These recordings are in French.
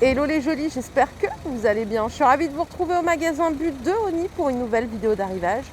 Hello les jolis, j'espère que vous allez bien. Je suis ravie de vous retrouver au magasin But de Oni pour une nouvelle vidéo d'arrivage.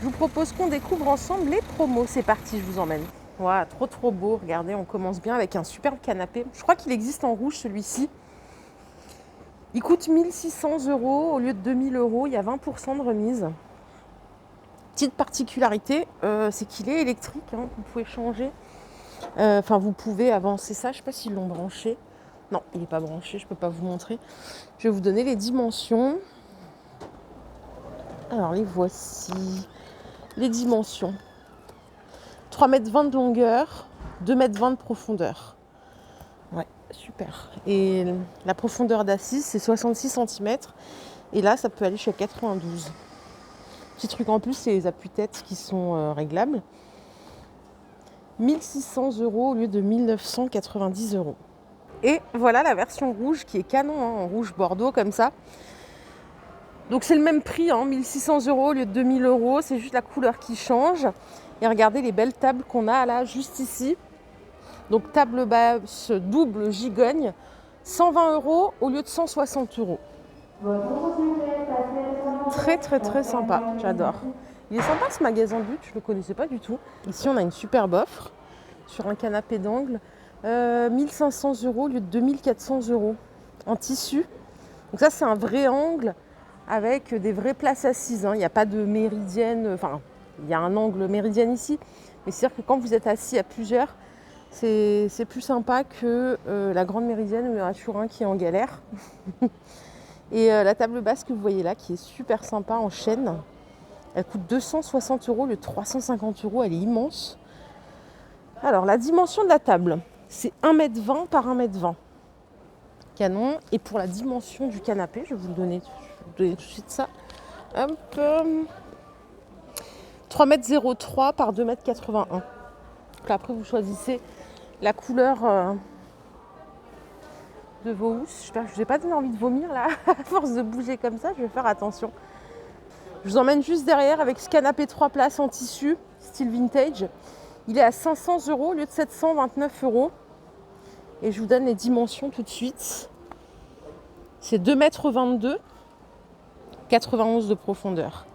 Je vous propose qu'on découvre ensemble les promos. C'est parti, je vous emmène. Wow, trop beau. Regardez, on commence bien avec un superbe canapé. Je crois qu'il existe en rouge celui-ci. Il coûte 1600 € au lieu de 2000 €. Il y a 20% de remise. Petite particularité, c'est qu'il est électrique. Hein, vous pouvez changer. Enfin, vous pouvez avancer ça. Je ne sais pas s'ils l'ont branché. Non, il n'est pas branché, je ne peux pas vous montrer. Je vais vous donner les dimensions. Alors, les voici. Les dimensions. 3,20 m de longueur, 2,20 m de profondeur. Ouais, super. Et la profondeur d'assise, c'est 66 cm. Et là, ça peut aller jusqu'à 92. Petit truc en plus, c'est les appuis-têtes qui sont réglables. 1600 € au lieu de 1990 €. Et voilà la version rouge qui est canon, hein, en rouge bordeaux comme ça. Donc c'est le même prix, hein, 1600 € au lieu de 2000 €. C'est juste la couleur qui change. Et regardez les belles tables qu'on a là, juste ici. Donc table basse double gigogne, 120 € au lieu de 160 €. Très sympa, j'adore. Il est sympa ce magasin But, je ne le connaissais pas du tout. Ici on a une superbe offre sur un canapé d'angle. 1500 € au lieu de 2400 € en tissu. Donc ça c'est un vrai angle avec des vraies places assises. Hein. Il n'y a pas de méridienne, enfin il y a un angle méridienne ici, mais c'est-à-dire que quand vous êtes assis à plusieurs, c'est plus sympa que la grande méridienne ou le Turin qui est en galère. Et la table basse que vous voyez là qui est super sympa en chêne, elle coûte 260 € au lieu de 350 €, elle est immense. Alors la dimension de la table, c'est 1,20 m par 1,20 m. Canon. Et pour la dimension du canapé, je vais vous donner tout de suite ça. Hop. 3,03 m par 2,81 m. Après, vous choisissez la couleur de vos housses. J'espère que je ne vous ai pas donné envie de vomir là. À force de bouger comme ça, je vais faire attention. Je vous emmène juste derrière avec ce canapé 3 places en tissu, style vintage. Il est à 500 € au lieu de 729 €. Et je vous donne les dimensions tout de suite. C'est 2,22 m, 91 de profondeur.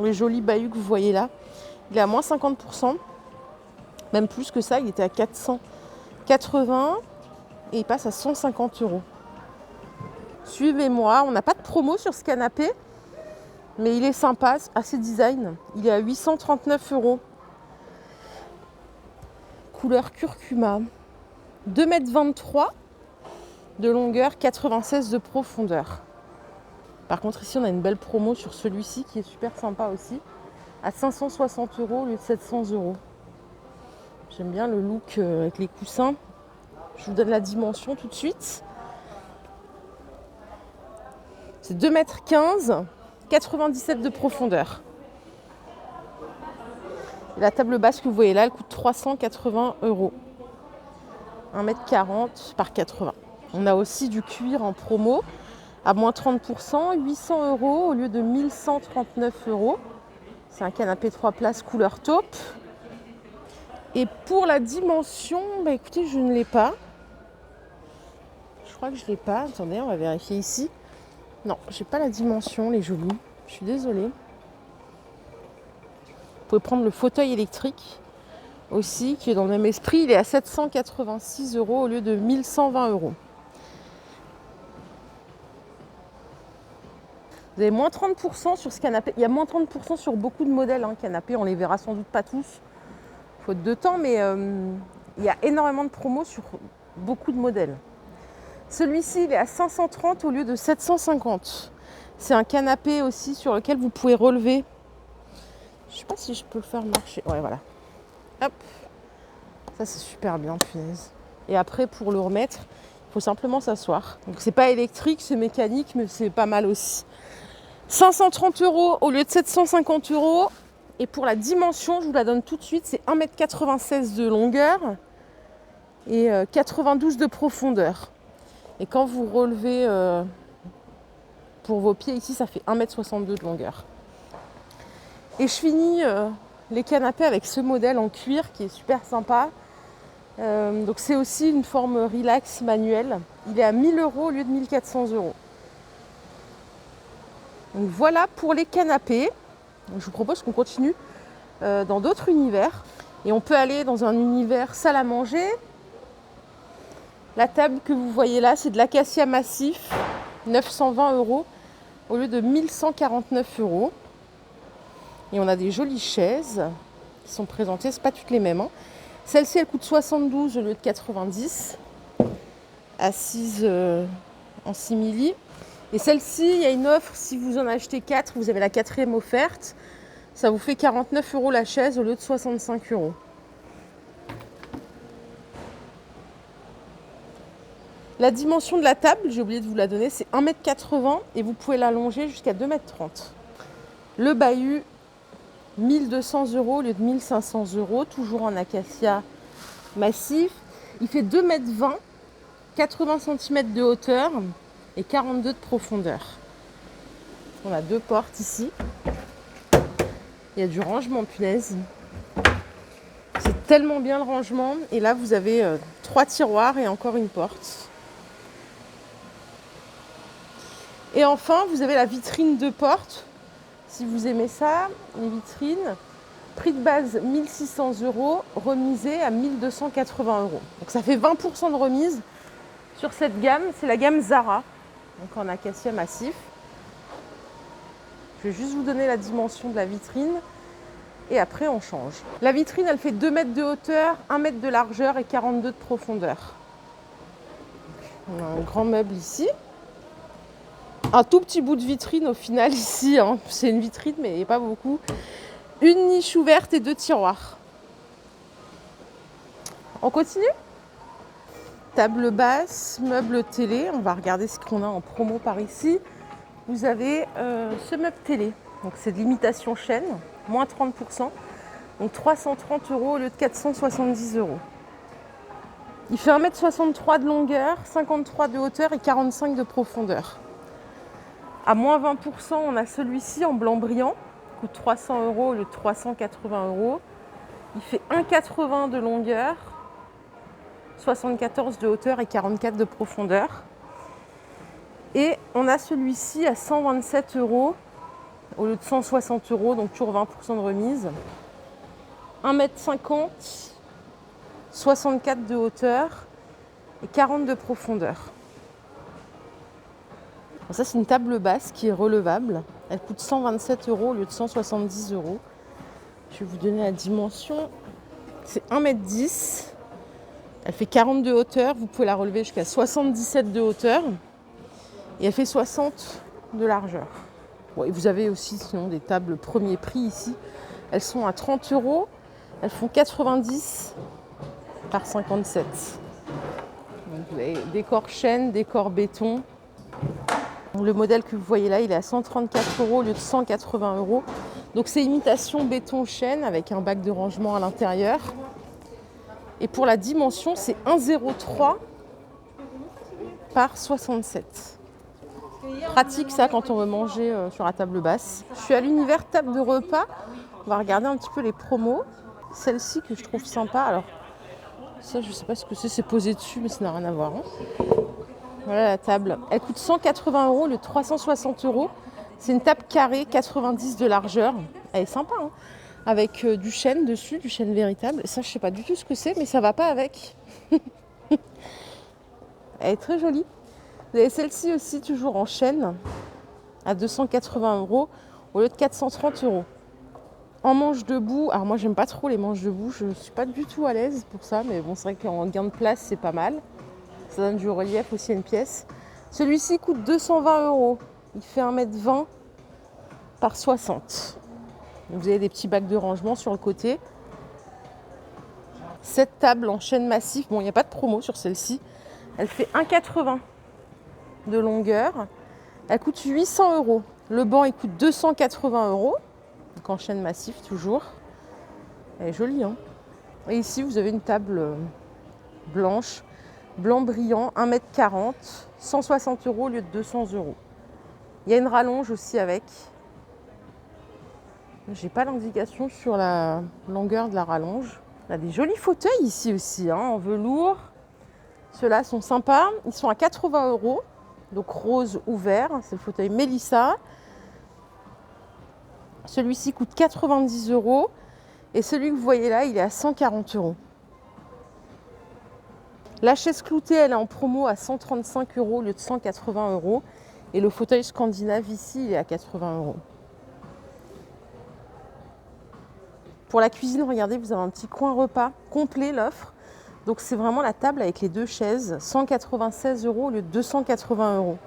Les jolis bahuts que vous voyez là, il est à moins 50%. Même plus que ça, il était à 480 et il passe à 150 €. Suivez-moi, on n'a pas de promo sur ce canapé, mais il est sympa, assez design. Il est à 839 €. Couleur curcuma. 2,23 m de longueur, 96 de profondeur. Par contre, ici, on a une belle promo sur celui-ci qui est super sympa aussi, à 560 € au lieu de 700 €. J'aime bien le look avec les coussins. Je vous donne la dimension tout de suite. C'est 2,15 m, 97 de profondeur. Et la table basse que vous voyez là, elle coûte 380 €. 1,40 m par 80. On a aussi du cuir en promo à moins 30%, 800 € au lieu de 1139 €. C'est un canapé 3 places couleur taupe. Et pour la dimension, bah écoutez, je ne l'ai pas. Je crois que je ne l'ai pas. Attendez, on va vérifier ici. Non, j'ai pas la dimension, les jolis. Je suis désolée. Vous pouvez prendre le fauteuil électrique aussi, qui est dans le même esprit. Il est à 786 € au lieu de 1120 €. Vous avez moins 30% sur ce canapé. Il y a moins 30% sur beaucoup de modèles. Hein, canapé, on les verra sans doute pas tous, faute de temps, mais il y a énormément de promos sur beaucoup de modèles. Celui-ci, il est à 530 au lieu de 750. C'est un canapé aussi sur lequel vous pouvez relever. Je ne sais pas si je peux le faire marcher. Ouais, voilà. Hop. Ça, c'est super bien, punaise. Et après, pour le remettre, il faut simplement s'asseoir. Donc, c'est pas électrique, c'est mécanique, mais c'est pas mal aussi. 530 € au lieu de 750 €. Et pour la dimension, je vous la donne tout de suite, c'est 1,96 m de longueur et 92 de profondeur. Et quand vous relevez pour vos pieds ici, ça fait 1,62 m de longueur. Et je finis les canapés avec ce modèle en cuir qui est super sympa. Donc c'est aussi une forme relax manuelle. Il est à 1000 € au lieu de 1400 €. Donc voilà pour les canapés. Donc je vous propose qu'on continue dans d'autres univers. Et on peut aller dans un univers salle à manger. La table que vous voyez là, c'est de l'acacia massif, 920 € au lieu de 1149 €. Et on a des jolies chaises qui sont présentées, c'est pas toutes les mêmes. Celle-ci, elle coûte 72 au lieu de 90, assise en simili. Et celle-ci, il y a une offre, si vous en achetez 4, vous avez la 4e offerte. Ça vous fait 49 € la chaise au lieu de 65 €. La dimension de la table, j'ai oublié de vous la donner, c'est 1,80 m et vous pouvez l'allonger jusqu'à 2,30 m. Le bahut, 1200 € au lieu de 1500 €, toujours en acacia massif. Il fait 2,20 m, 80 cm de hauteur et 42 de profondeur. On a 2 portes ici. Il y a du rangement, punaise. C'est tellement bien le rangement. Et là, vous avez 3 tiroirs et encore une porte. Et enfin, vous avez la vitrine de porte. Si vous aimez ça, les vitrines, prix de base 1600 €, remisé à 1280 €. Donc ça fait 20% de remise sur cette gamme. C'est la gamme Zara, donc en acacia massif. Je vais juste vous donner la dimension de la vitrine et après on change. La vitrine, elle fait 2 mètres de hauteur, 1 mètre de largeur et 42 de profondeur. On a un grand meuble ici. Un tout petit bout de vitrine au final ici, c'est une vitrine mais il n'y a pas beaucoup. Une niche ouverte et 2 tiroirs. On continue ? Table basse, meuble télé, on va regarder ce qu'on a en promo par ici. Vous avez ce meuble télé, donc c'est de l'imitation chêne, moins 30%, donc 330 € au lieu de 470 €. Il fait 1,63 m de longueur, 53 de hauteur et 45 de profondeur. À moins 20%, on a celui-ci en blanc brillant, coûte 300 € au lieu de 380 €. Il fait 1,80 de longueur, 74 de hauteur et 44 de profondeur. Et on a celui-ci à 127 € au lieu de 160 €, donc toujours 20% de remise. 1,50 m, 64 de hauteur et 40 de profondeur. Alors ça, c'est une table basse qui est relevable. Elle coûte 127 € au lieu de 170 €. Je vais vous donner la dimension. C'est 1,10 m. Elle fait 40 de hauteur. Vous pouvez la relever jusqu'à 77 de hauteur. Et elle fait 60 de largeur. Bon, et vous avez aussi sinon des tables premier prix ici. Elles sont à 30 €. Elles font 90 par 57. Donc vous avez décor chêne, décor béton. Le modèle que vous voyez là, il est à 134 € au lieu de 180 €. Donc c'est imitation béton chêne avec un bac de rangement à l'intérieur. Et pour la dimension, c'est 1,03 par 67. Pratique ça quand on veut manger sur la table basse. Je suis à l'univers table de repas. On va regarder un petit peu les promos. Celle-ci que je trouve sympa. Alors ça, je sais pas ce que c'est posé dessus, mais ça n'a rien à voir. Voilà la table. Elle coûte 180 € au lieu de 360 €. C'est une table carrée, 90 de largeur. Elle est sympa, avec du chêne dessus, du chêne véritable. Ça, je sais pas du tout ce que c'est, mais ça va pas avec. Elle est très jolie. Vous avez celle-ci aussi, toujours en chêne, à 280 € au lieu de 430 €. En manche debout, alors moi j'aime pas trop les manches debout, je suis pas du tout à l'aise pour ça, mais bon, c'est vrai qu'en gain de place, c'est pas mal. Ça donne du relief aussi à une pièce. Celui-ci coûte 220 €. Il fait 1,20 m par 60. Vous avez des petits bacs de rangement sur le côté. Cette table en chêne massif, bon, il n'y a pas de promo sur celle-ci. Elle fait 1,80 de longueur. Elle coûte 800 €. Le banc, il coûte 280 €. Donc en chêne massif, toujours. Elle est jolie, Et ici, vous avez une table blanche, blanc brillant, 1,40 m, 160 € au lieu de 200 €. Il y a une rallonge aussi avec. J'ai pas l'indication sur la longueur de la rallonge. On a des jolis fauteuils ici aussi, hein, en velours. Ceux-là sont sympas. Ils sont à 80 €. Donc rose ou vert. C'est le fauteuil Mélissa. Celui-ci coûte 90 €. Et celui que vous voyez là, il est à 140 €. La chaise cloutée, elle est en promo à 135 € au lieu de 180 €. Et le fauteuil scandinave ici, il est à 80 €. Pour la cuisine, regardez, vous avez un petit coin repas complet, l'offre. Donc c'est vraiment la table avec les deux chaises, 196 € au lieu de 280 €.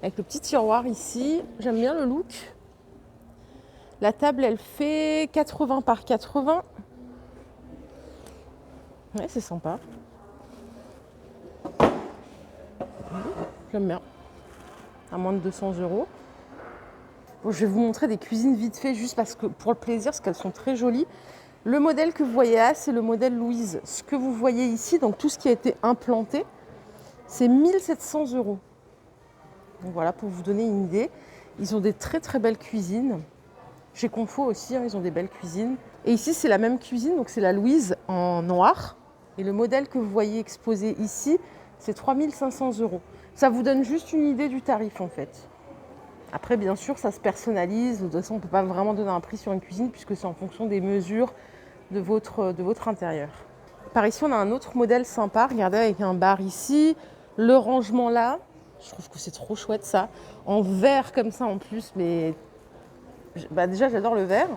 Avec le petit tiroir ici, j'aime bien le look. La table, elle fait 80 par 80. Ouais, c'est sympa. J'aime bien. À moins de 200 €. Bon, je vais vous montrer des cuisines vite fait, juste parce que pour le plaisir, parce qu'elles sont très jolies. Le modèle que vous voyez là, c'est le modèle Louise. Ce que vous voyez ici, donc tout ce qui a été implanté, c'est 1700 €. Donc voilà, pour vous donner une idée. Ils ont des très très belles cuisines. Chez Confo aussi, hein, ils ont des belles cuisines. Et ici, c'est la même cuisine, donc c'est la Louise en noir. Et le modèle que vous voyez exposé ici, c'est 3500 €. Ça vous donne juste une idée du tarif en fait. Après, bien sûr, ça se personnalise. De toute façon, on ne peut pas vraiment donner un prix sur une cuisine puisque c'est en fonction des mesures de votre intérieur. Par ici, on a un autre modèle sympa. Regardez, avec un bar ici, le rangement là. Je trouve que c'est trop chouette ça. En verre comme ça en plus, mais déjà j'adore le verre.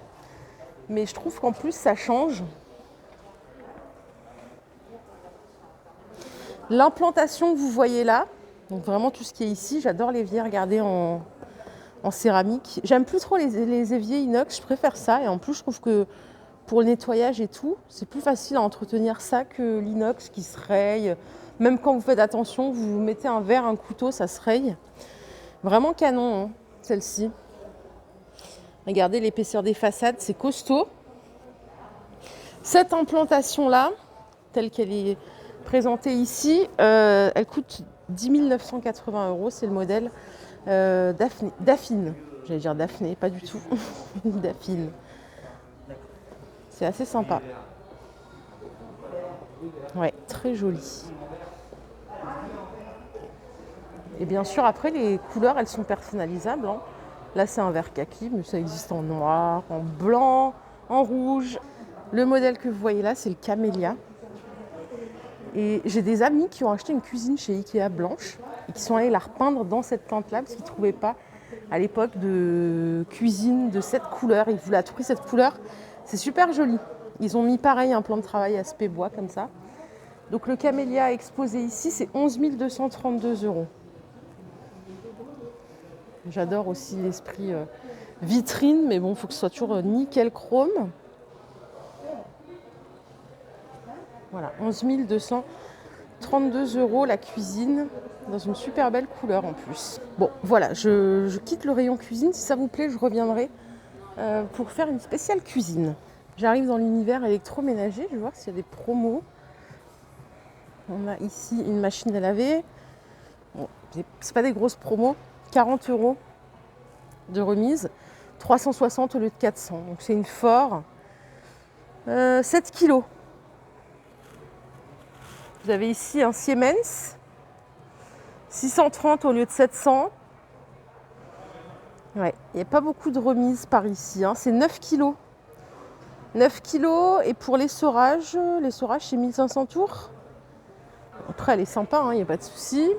Mais je trouve qu'en plus ça change. L'implantation que vous voyez là, donc vraiment tout ce qui est ici, j'adore l'évier, regardez en céramique. J'aime plus trop les éviers inox, je préfère ça. Et en plus, je trouve que pour le nettoyage et tout, c'est plus facile à entretenir ça que l'inox qui se raye. Même quand vous faites attention, vous mettez un verre, un couteau, ça se raye. Vraiment canon, hein, celle-ci. Regardez l'épaisseur des façades, c'est costaud. Cette implantation-là, telle qu'elle est présentée ici, elle coûte 10 980 €. C'est le modèle Dauphine. J'allais dire Daphné, pas du tout. Dauphine. C'est assez sympa. Ouais, très joli. Et bien sûr, après, les couleurs, elles sont personnalisables, hein. Là, c'est un vert kaki, mais ça existe en noir, en blanc, en rouge. Le modèle que vous voyez là, c'est le Camélia. Et j'ai des amis qui ont acheté une cuisine chez Ikea blanche et qui sont allés la repeindre dans cette teinte-là parce qu'ils ne trouvaient pas à l'époque de cuisine de cette couleur. Ils voulaient à tout prix cette couleur. C'est super joli. Ils ont mis pareil un plan de travail aspect bois comme ça. Donc le Camélia exposé ici, c'est 11 232 €. J'adore aussi l'esprit vitrine, mais bon, il faut que ce soit toujours nickel chrome. Voilà, 11 232 € la cuisine, dans une super belle couleur en plus. Bon, voilà, je quitte le rayon cuisine. Si ça vous plaît, je reviendrai pour faire une spéciale cuisine. J'arrive dans l'univers électroménager, je vais voir s'il y a des promos. On a ici une machine à laver. Bon, c'est pas des grosses promos. 40 € de remise, 360 au lieu de 400. Donc c'est une Fort. 7 kg. Vous avez ici un Siemens. 630 au lieu de 700. Ouais, il n'y a pas beaucoup de remises par ici, hein. C'est 9 kg. 9 kg et pour l'essorage, c'est 1500 tours. Après, elle est sympa, hein, il n'y a pas de souci.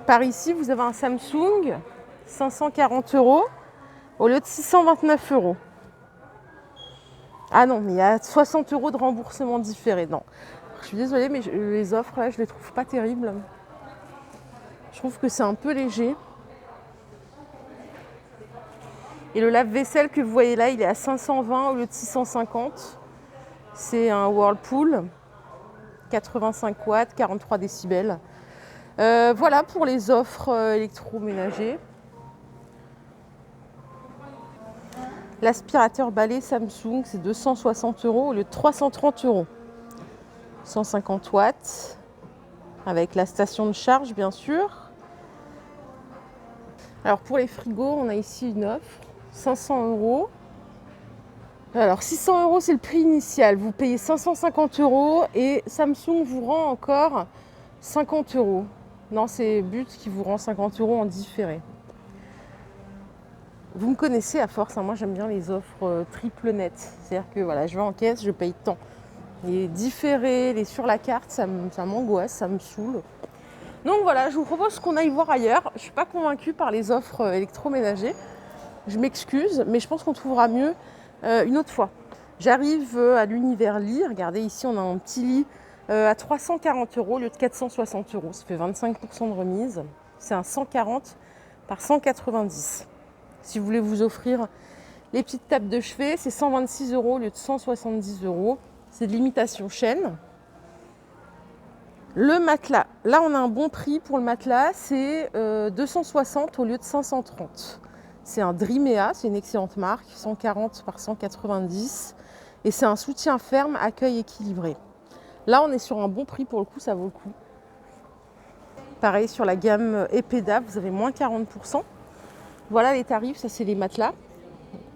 Par ici, vous avez un Samsung, 540 € au lieu de 629 €. Ah non, mais il y a 60 € de remboursement différé. Non, je suis désolée, mais les offres là, je les trouve pas terribles. Je trouve que c'est un peu léger. Et le lave-vaisselle que vous voyez là, il est à 520 au lieu de 650. C'est un Whirlpool, 85 watts, 43 décibels. Voilà pour les offres électroménagers. L'aspirateur balai Samsung, c'est 260 € au lieu de 330 €. 150 watts, avec la station de charge, bien sûr. Alors pour les frigos, on a ici une offre, 500 €. Alors 600 € c'est le prix initial, vous payez 550 € et Samsung vous rend encore 50 €. Non, c'est But qui vous rend 50 € en différé. Vous me connaissez à force, hein, moi j'aime bien les offres triple net. C'est-à-dire que voilà, je vais en caisse, je paye tant. Les différés, les sur la carte, ça m'angoisse, ça me saoule. Donc voilà, je vous propose qu'on aille voir ailleurs. Je ne suis pas convaincue par les offres électroménagers. Je m'excuse, mais je pense qu'on trouvera mieux une autre fois. J'arrive à l'univers lit. Regardez, ici, on a un petit lit à 340 € au lieu de 460 €. Ça fait 25% de remise. C'est un 140 par 190. Si vous voulez vous offrir les petites tables de chevet, c'est 126 € au lieu de 170 €. C'est de l'imitation chêne. Le matelas, là on a un bon prix pour le matelas, c'est 260 au lieu de 530. C'est un Dreamea, c'est une excellente marque, 140 par 190. Et c'est un soutien ferme, accueil équilibré. Là on est sur un bon prix pour le coup, ça vaut le coup. Pareil sur la gamme Epeda, vous avez moins 40%. Voilà les tarifs, ça c'est les matelas.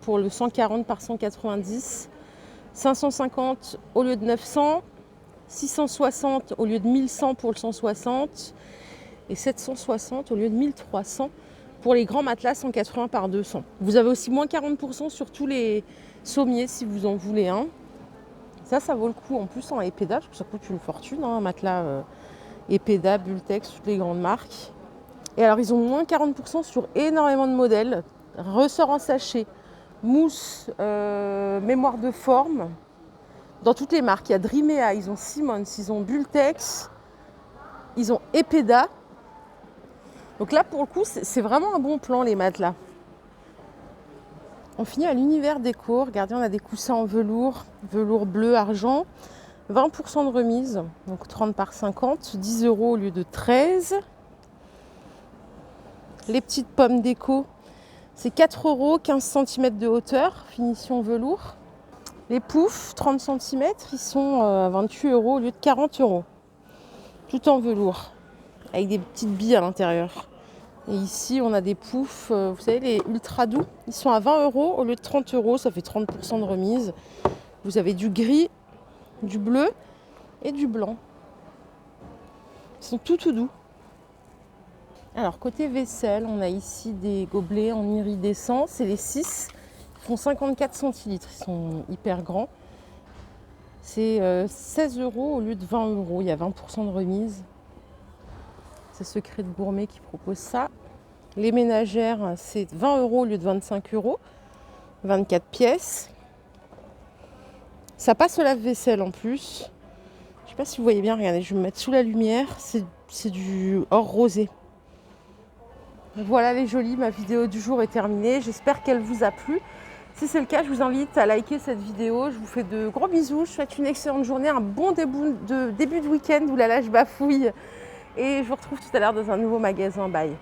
Pour le 140 par 190, 550 au lieu de 900. 660 au lieu de 1100 pour le 160 et 760 au lieu de 1300 pour les grands matelas 180 par 200. Vous avez aussi moins 40% sur tous les sommiers si vous en voulez un. Ça vaut le coup en plus en Epeda parce que ça coûte une fortune, hein, un matelas Epeda, Bultex, toutes les grandes marques. Et alors ils ont moins 40% sur énormément de modèles. Ressort en sachet, mousse, mémoire de forme. Dans toutes les marques, il y a Dreamea, ils ont Simmons, ils ont Bultex, ils ont Epeda. Donc là, pour le coup, c'est vraiment un bon plan, les matelas. On finit à l'univers déco. Regardez, on a des coussins en velours, velours bleu, argent. 20% de remise, donc 30 par 50, 10 € au lieu de 13. Les petites pommes déco, c'est 4 €, 15 cm de hauteur, finition velours. Les poufs, 30 cm, ils sont à 28 € au lieu de 40 €. Tout en velours, avec des petites billes à l'intérieur. Et ici, on a des poufs, vous savez, les ultra doux. Ils sont à 20 € au lieu de 30 €, ça fait 30% de remise. Vous avez du gris, du bleu et du blanc. Ils sont tout doux. Alors, côté vaisselle, on a ici des gobelets en iridescent. C'est les 6. Ils font 54 centilitres. Ils sont hyper grands. C'est 16 € au lieu de 20 €. Il y a 20% de remise. C'est Secret de Gourmet qui propose ça. Les ménagères, c'est 20 € au lieu de 25 €. 24 pièces. Ça passe au lave-vaisselle en plus. Je ne sais pas si vous voyez bien. Regardez, je vais me mettre sous la lumière. C'est du or rosé. Voilà les jolis, ma vidéo du jour est terminée. J'espère qu'elle vous a plu. Si c'est le cas, je vous invite à liker cette vidéo. Je vous fais de gros bisous. Je vous souhaite une excellente journée, un bon début de week-end. Oulala, je bafouille. Et je vous retrouve tout à l'heure dans un nouveau magasin. Bye.